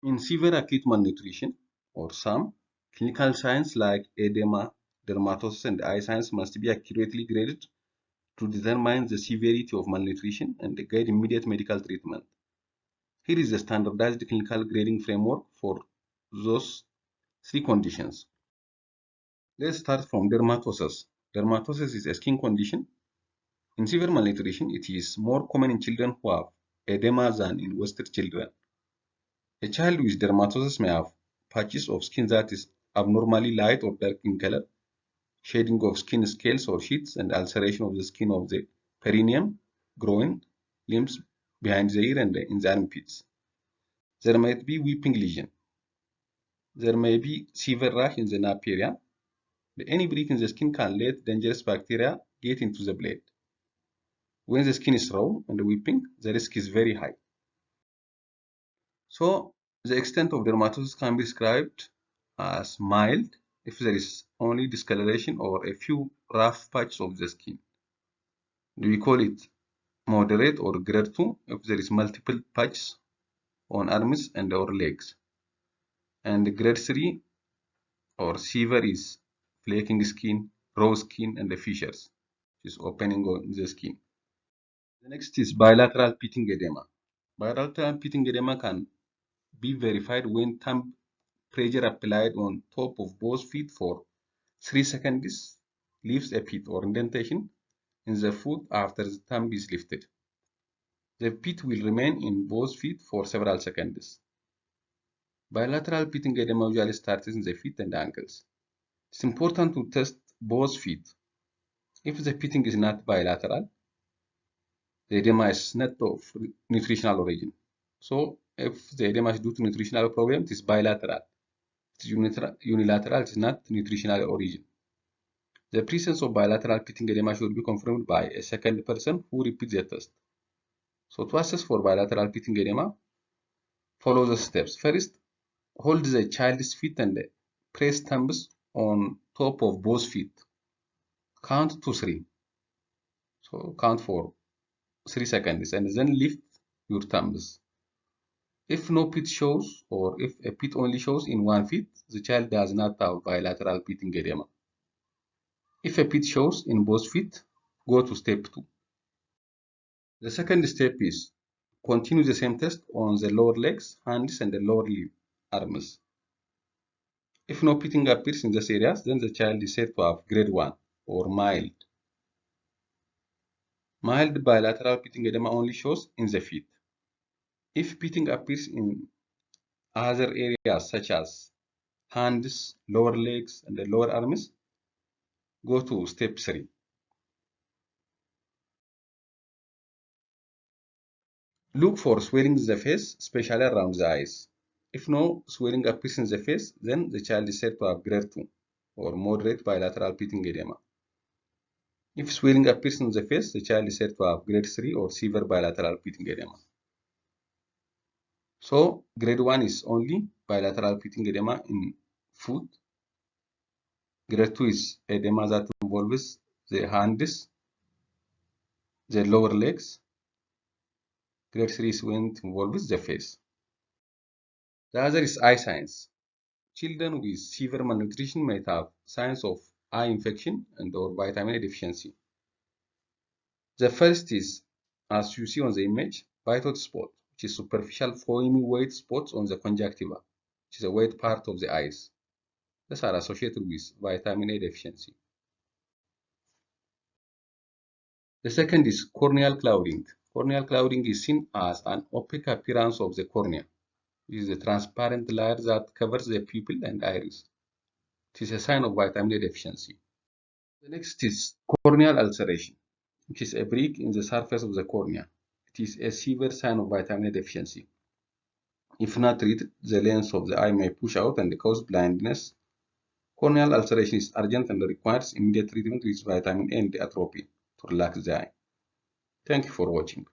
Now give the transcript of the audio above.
In severe acute malnutrition, or SAM, clinical signs like edema, dermatosis, and eye signs must be accurately graded to determine the severity of malnutrition and guide immediate medical treatment. Here is a standardized clinical grading framework for those three conditions. Let's start from dermatosis. Dermatosis is a skin condition. In severe malnutrition, it is more common in children who have edema than in Western children. A child with dermatosis may have patches of skin that is abnormally light or dark in color, shading of skin scales or sheets, and ulceration of the skin of the perineum, groin, limbs, behind the ear, and in the armpits. There might be weeping lesion. There may be severe rash in the nape area. Any break in the skin can let dangerous bacteria get into the blade. When the skin is raw and weeping, the risk is very high. So the extent of dermatosis can be described as mild if there is only discoloration or a few rough patches of the skin. We call it moderate or grade 2 if there is multiple patches on arms and or legs. And grade 3 or severe is flaking skin, raw skin, and the fissures, which is opening on the skin. The next is bilateral pitting edema. Bilateral pitting edema can be verified when thumb pressure applied on top of both feet for 3 seconds leaves a pit or indentation in the foot after the thumb is lifted. The pit will remain in both feet for several seconds. Bilateral pitting edema usually starts in the feet and ankles. It's important to test both feet. If the pitting is not bilateral, the edema is not of nutritional origin. So if the edema is due to nutritional problem, it is bilateral. It is unilateral, it is not nutritional origin. The presence of bilateral pitting edema should be confirmed by a second person who repeats the test. So to assess for bilateral pitting edema, follow the steps. First, hold the child's feet and press thumbs on top of both feet. Count to 3. So count for 3 seconds and then lift your thumbs. If no pit shows or if a pit only shows in one feet, the child does not have bilateral pitting edema. If a pit shows in both feet, go to step 2. The second step is continue the same test on the lower legs, hands, and the lower arms. If no pitting appears in these areas, then the child is said to have grade 1 or mild. Mild bilateral pitting edema only shows in the feet. If pitting appears in other areas such as hands, lower legs, and the lower arms, go to step 3. Look for swelling in the face, especially around the eyes. If no swelling appears in the face, then the child is said to have grade 2 or moderate bilateral pitting edema. If swelling appears in the face, the child is said to have grade 3 or severe bilateral pitting edema. So grade 1 is only bilateral pitting edema in foot. Grade 2 is edema that involves the hands, the lower legs. Grade 3 is when it involves the face. The other is eye signs. Children with severe malnutrition might have signs of eye infection and or vitamin A deficiency. The first is, as you see on the image, phytoid spot, which is superficial foamy white spots on the conjunctiva, which is a white part of the eyes. These are associated with vitamin A deficiency. The second is corneal clouding. Corneal clouding is seen as an opaque appearance of the cornea. It is a transparent layer that covers the pupil and iris. It is a sign of vitamin A deficiency. The next is corneal ulceration, which is a break in the surface of the cornea. It is a severe sign of vitamin A deficiency. If not treated, the lens of the eye may push out and cause blindness. Corneal ulceration is urgent and requires immediate treatment with vitamin A and atropine to relax the eye. Thank you for watching.